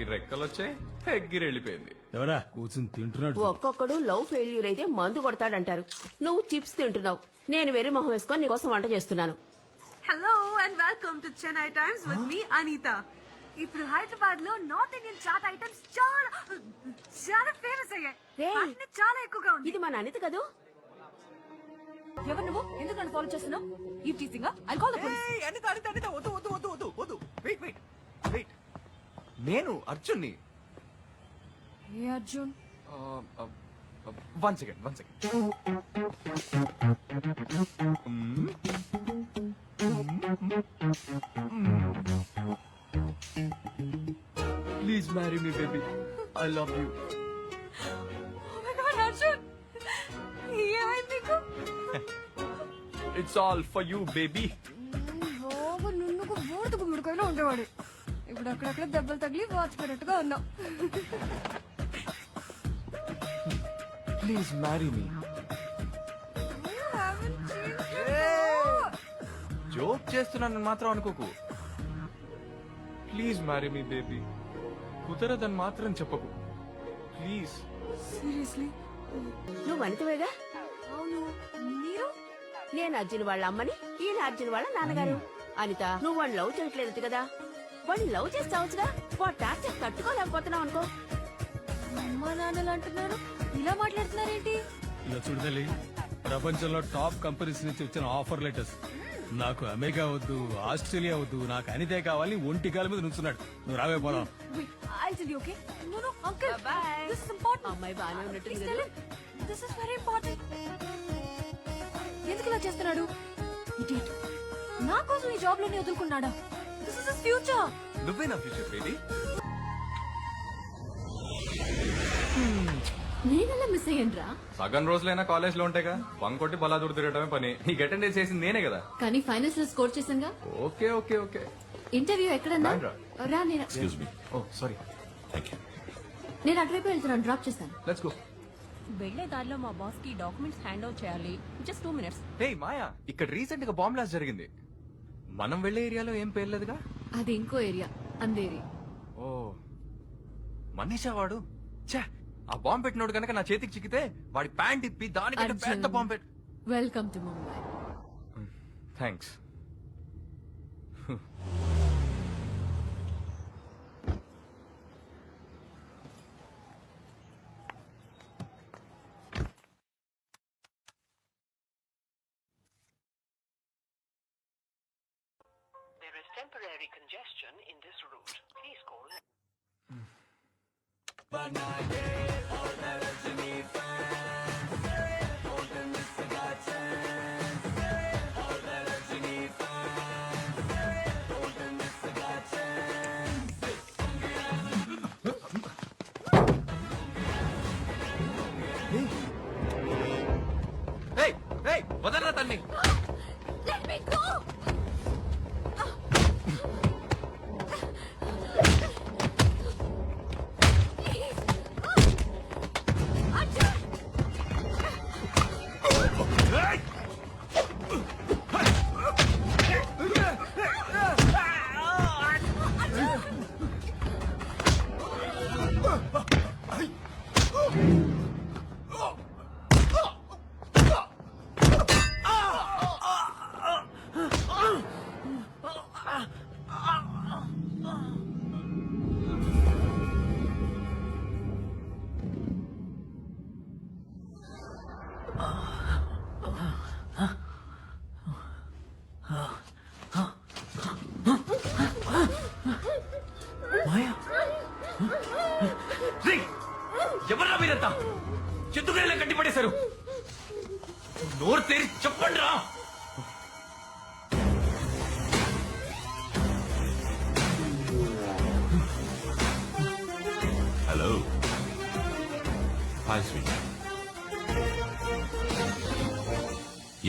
రెక్కలు వచ్చాయి, ఎగ్గిరి వెళ్ళిపోయింది. ఎవరా కూర్చుని తింటున్నాడు? ఒక్కొక్కడు లవ్ ఫెయిల్యూర్ అయితే మందు కొడతాడంటారు. నువ్వు చిప్స్ తింటున్నావు, నేను వెర్రి మొహం వేసుకొని నీకోసం వంట చేస్తున్నాను. Hello and welcome to Chennai Times with me Anitha. ఇప్పుడు హైదరాబాద్ లో నార్త్ ఇండియన్ చాట్ ఐటమ్స్ చాలా చాలా ఫేమస్ అయ్యాయి. రేయ్. వాటిని చాలా ఎక్కువగా ఉంది. ఇది మన అనిత కదూ? ఎవరు నువ్వు? ఎందుకు నన్ను ఫాలో చేస్తున్నావు? ఈ teasing I call the police. Anitha వద్దు వద్దు వద్దు వద్దు వద్దు. వెయిట్ వెయిట్ వెయిట్, నేను అర్జున్ని. ఏ Arjun? One second one second. Please marry me baby, I love you. Oh my god Arjun, ఏమైంది నీకు? It's all for you baby. బాబు నున్నుకు బూడిద గుమ్మడికాయలో ఉండేవాడు. ఇప్పుడు అక్కడక్కడ దెబ్బలు తగిలి వాచిపోయినట్టుగా ఉన్నావు. Please marry me. జోక్ చేస్తున్నానని మాత్రం అనుకోకు. Please marry me baby. కుదరదని మాత్రం చెప్పకు ప్లీజ్. సీరియస్లీ? నువ్వు అనితవేగా? అవును. మీరు? నేను అర్జున్ వాళ్ళ అమ్మని, ఈయన అర్జున్ వాళ్ళ నాన్నగారు. అనిత, నువ్వు వాడిని లవ్ చేయట్లేదు కదా? వాడిని లవ్ చేస్తావుగా. వాడు టార్చర్ తట్టుకోలేకపోతున్నావు అనుకో. అమ్మా నాన్నలు అంటున్నారు, ఇలా మాట్లాడుతున్నారేంటి? ఇలా చూడదలి, ప్రపంచంలో టాప్ కంపెనీస్ నుంచి వచ్చిన ఆఫర్ లెటర్స్. నాకు అమెరికా వద్దు, ఆస్ట్రేలియా వద్దు, నాకు అనితే కావాలి. ఒంటి కాల మీద నుంచున్నాడు. నువ్వు రావే పోదాం. Wait, I'll tell you, okay? No, no, uncle. Bye-bye. This is important. అమ్మాయి బాగానే ఉన్నట్టుంది Please కదా? tell him. This is very important. ఎందుకు ఇలా చేస్తున్నాడు? Idiot. నా కోసం ఈ జాబ్ లోనే వదులుకున్నాడా? This is his future. నువ్వే నా ఫ్యూచర్ బేబీ. నేనెలా మిస్ అయ్యానురా? సగం రోజులైనా కాలేజ్ లో ఉంటాయిగా. బంకొట్టి బలాదూరు తిరగడమే పని. నీకు అటెండెన్స్ చేసింది నేనే కదా. కానీ ఫైనల్స్ లో స్కోర్ చేశానుగా. Okay okay okay. ఇంటర్వ్యూ ఎక్కడన్నా? రాండ్రా. రా, నేను excuse me. Oh sorry. Thank you. నేను అటువైపు వెళ్తున్నాను, డ్రాప్ చేస్తాను. Let's go. వెళ్లే దారిలో మా బాస్ కి డాక్యుమెంట్స్ హ్యాండ్ ఓవర్ చేయాలి. Just 2 minutes. హే మాయా, ఇక్కడ రీసెంట్ గా బాంబ్ బ్లాస్ట్ జరిగింది. మనం వెళ్లే ఏరియాలో ఏం పేర్లేదుగా. అది ఇంకో ఏరియా, అందేరి. ఓ మనీషా వాడు. ఛే, ఆ బాంబ్ పెట్టినోడు కనుక నా చేతికి చిక్కితే వాడి ప్యాంట్ ఇప్పి దానికంటే అర్జున్. పెద్ద బాంబ్ పెట్టి. Welcome to Mumbai. Thanks. There is temporary congestion in this route. Please call. ఏయ్ ఏయ్, వదలరా తన్ని. Let me go! ఎవర్రా మీరంతా? చెట్టుగా కట్టి పడేశారు. నోరు తెరి చెప్పండి రా. హలో. Hi sweet.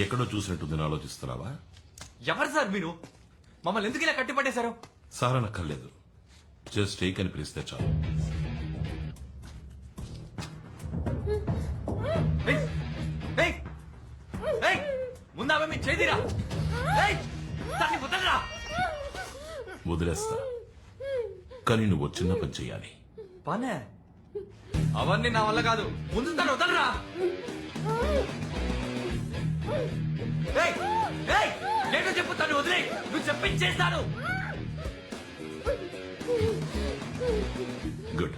ఎక్కడో చూసినట్టుంది ఆలోచిస్తున్నావా? ఎవరు సార్ మీరు? మమ్మల్ని ఎందుకు ఇలా కట్టి పడేశారు? సార్ అనక్కర్లేదు, జస్ట్ టేక్ అని పిలిస్తే చాలు. ముందామె మీ చేదిరా. దాన్ని వదలరా. వదిలేస్తా, కానీ నువ్వు చిన్న పని చేయాలి. పనే అవన్నీ నా వల్ల కాదు. ముందు తను వదలరా. ఏయ్, ఏయ్, నేను చెప్పు, తను వదిలే. నువ్వు చెప్పించేస్తాను. గుడ్.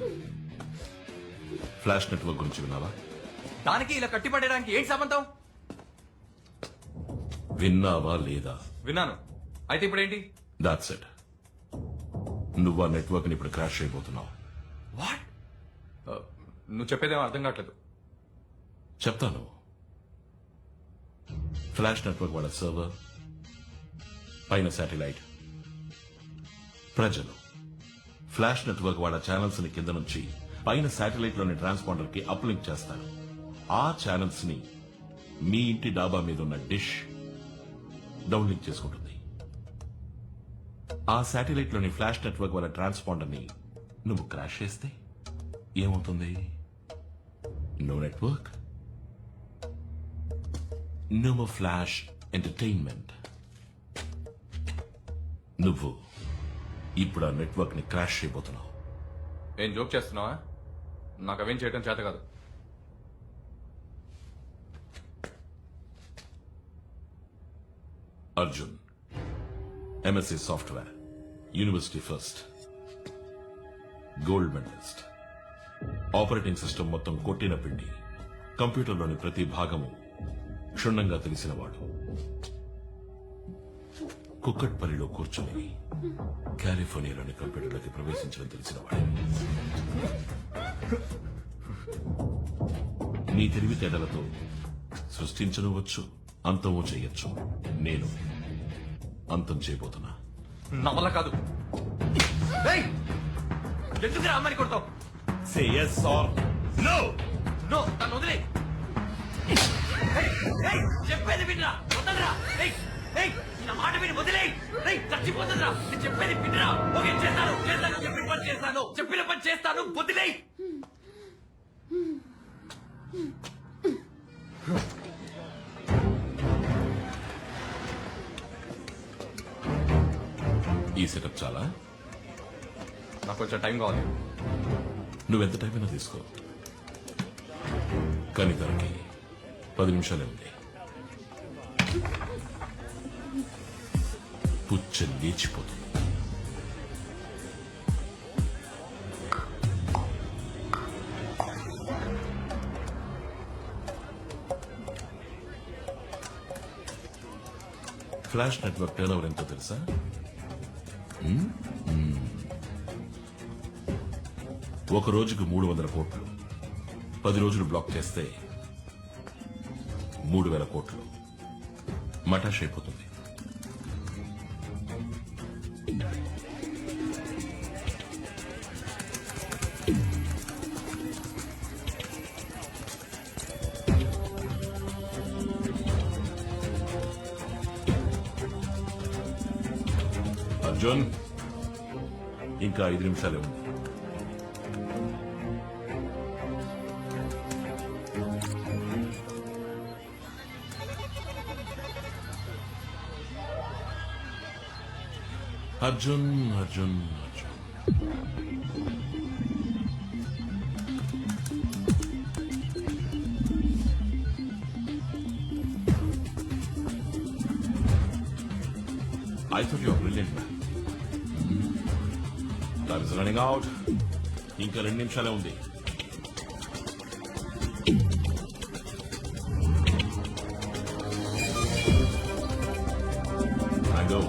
ఫ్లాష్ నెట్వర్క్ గురించి విన్నావా? దానికి ఇలా కట్టిపడడానికి ఏంటి సంబంధం? విన్నావా లేదా? విన్నాను. అయితే ఇప్పుడు ఏంటి? That's it. నువ్వు ఆ నెట్వర్క్ ని ఇప్పుడు క్రాష్ అయిపోతున్నావు. వాట్? నువ్వు చెప్పేదేమో అర్థం కావట్లేదు. చెప్తాను. ఫ్లాష్ నెట్వర్క్ వాళ్ళ సర్వర్ పైన శాటిలైట్ ప్రజలు ఫ్లాష్ నెట్వర్క్ వాళ్ళ ఛానల్స్ ని కింద నుంచి పైన శాటిలైట్ లోని ట్రాన్స్పాండర్ కి అప్లింక్ చేస్తారు. ఆ ఛానల్స్ ని మీ ఇంటి డాబా మీద ఉన్న డిష్ డౌన్లింక్ చేసుకుంటుంది. ఆ శాటిలైట్ లోని ఫ్లాష్ నెట్వర్క్ వాళ్ళ ట్రాన్స్పాండర్ ని నువ్వు క్రాష్ చేస్తే ఏమవుతుంది? No network, no more flash entertainment. నువ్వు ఇప్పుడు ఆ నెట్వర్క్ ని క్రాష్ చేయబోతున్నావు. ఏం జోక్ చేస్తున్నావా? నాకు అవేం చేయడం చేత కాదు. Arjun, MSc software, university first, gold medalist, operating system మొత్తం కొట్టిన పిండి, కంప్యూటర్లోని ప్రతి భాగము క్షుణ్ణంగా తెలిసినవాడు, కుక్కట్పల్లిలో కూర్చొని కాలిఫోర్నియాలోని కంప్యూటర్లోకి ప్రవేశించడం తెలిసినవాడు. నీ తెలివితేటలతో సృష్టించనువచ్చు, అంతమూ చేయొచ్చు. నేను అంతం చేయబోతున్నా. నా వల్ల కాదు. ఏయ్, ఎందుకురా అమ్మని కొడతావు? Say yes or no. No, తను వదిలే. ఏయ్, ఏయ్, చెప్పేది వినరా, వదలరా. ఏయ్, ఏయ్, నా మాట విని వదిలే. ఏయ్, చచ్చిపోతుందిరా. నేను చెప్పేది వినరా. ఓకే, చేస్తాను, చెప్పిన పని చేస్తాను, చెప్పిన పని చేస్తాను, వదిలే. ఈ సెటప్ చాలా? నాకు కొంచెం టైం కావాలి. నువ్వెంత టైం అయినా తీసుకో, కానీ దానికి 10 నిమిషాలే ఉంది. పుచ్చ లేచిపోతుంది. ఫ్లాష్ నెట్వర్క్ టర్న్ ఓవర్ ఎంతో తెలుసా? ఒక రోజుకు 300 కోట్లు. 10 రోజులు బ్లాక్ చేస్తే 3000 కోట్లు. మటాష్ అయిపోతుంది. అర్జున్, ఇంకా 5 నిమిషాలే ఉంది. Arjun, Arjun, Arjun. I thought you were brilliant, man. Time is running out. ఇంకా 2 నిమిషాలే ఉంది. I go.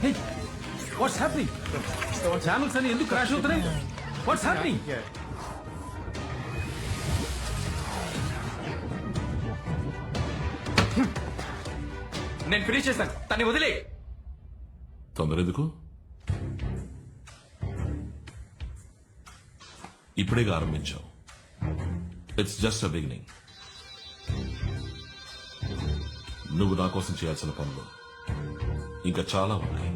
Hey, what's happening? Channels అని ఎందుకు క్రాష్ అవుతున్నాయి? What's happening? నేను ఫినిష్ చేశాను, తన్ని వదిలే. తొందర ఎందుకు? ఇప్పుడే ఆరంభించావు. It's just a beginning. నువ్వు నా కోసం చేయాల్సిన పనులు ఇంకా చాలా ఉన్నాయి.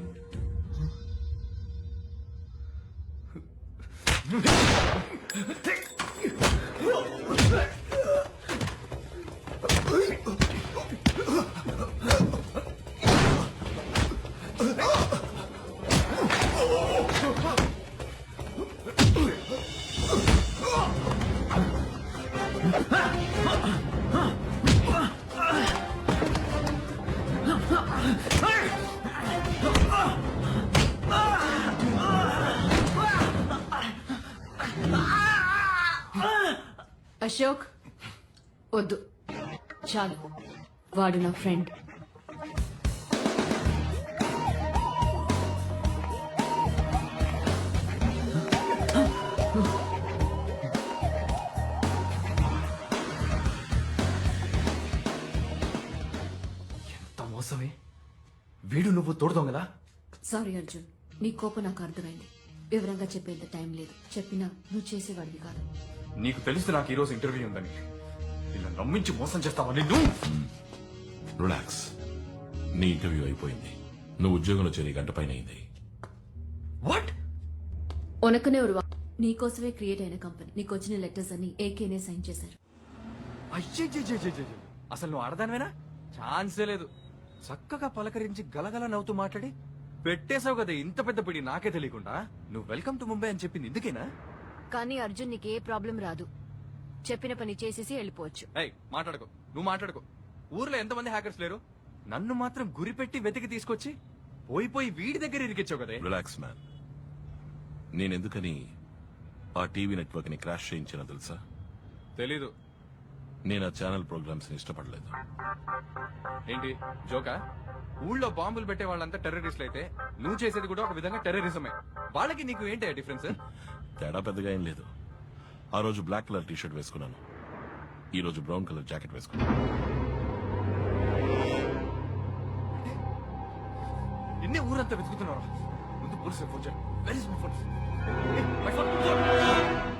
అశోక్ వద్దు, చాలు. వాడు నా ఫ్రెండ్. ఎంత మోసమే. వీడు నువ్వు తోడుతావు కదా. సారీ అర్జున్, నీ కోపం నాకు అర్థమైంది. వివరంగా చెప్పేంత టైం లేదు. చెప్పినా నువ్వు చేసేవాడివి కాదు. నీకు తెలుసు నాకు ఈరోజు ఇంటర్వ్యూ ఉందని. ఇలా నమ్మించి మోసం చేస్తావా నిన్ను? రిలాక్స్. నీ ఇంటర్వ్యూ అయిపోయింది. నువ్వు ఉద్యోగంలో చేరి గంట పైన అయింది. వాట్? ఉనకనే ఉరువా నీకోసమే క్రియేట్ అయిన కంపెనీ. నీకు వచ్చిన లెటర్స్ అన్ని ఏకేనే సైన్ చేశారు. అయ్యో, అసలు నువ్వు ఆడదానివేనా? ఛాన్సే లేదు. చక్కగా పలకరించి గలగల నవ్వుతూ మాట్లాడి పెట్టేశావు కదా ఇంత పెద్ద పిడి, నాకే తెలియకుండా. నువ్వు వెల్కమ్ టు ముంబై అని చెప్పింది ఇందుకేనా? కానీ అర్జున్ నీకు ఏ ప్రాబ్లం రాదు. చెప్పిన పని చేసేసి వెళ్ళిపోవచ్చు. ఏయ్, మాట్లాడుకో. నువ్వు మాట్లాడుకో. ఊర్లో ఎంతమంది హ్యాకర్స్ లేరు? నన్ను మాత్రం గురిపెట్టి వెతికి తీసుకొచ్చి పోయి వీడి దగ్గర ఇరికిచ్చావు కదా. Relax man. నేనెందుకని ఆ టీవీ నెట్వర్క్ ని క్రాష్ చేయించిన తెలుసా? తెలీదు. నేను ఆ ఛానల్ ప్రోగ్రామ్స్ ని ఇష్టపడలేదు. ఏంటి జోకా? ఊళ్ళో బాంబులు పెట్టే వాళ్ళంతా టెర్రరిస్టులు అయితే నువ్వు చేసేది కూడా ఒక విధంగా టెర్రరిజమే. వాళ్ళకి నీకు ఏంటి డిఫరెన్స్? తేడా పెద్దగా ఏం లేదు. ఆ రోజు బ్లాక్ కలర్ టీ షర్ట్ వేసుకున్నాను, ఈ రోజు బ్రౌన్ కలర్ జాకెట్ వేసుకున్నాను. నిన్నే ఊరంతా వెతుకుతున్నారా? ముందు పోలీసులకు ఫోన్ చేయాలి. Where is my phone? Hey, my phone.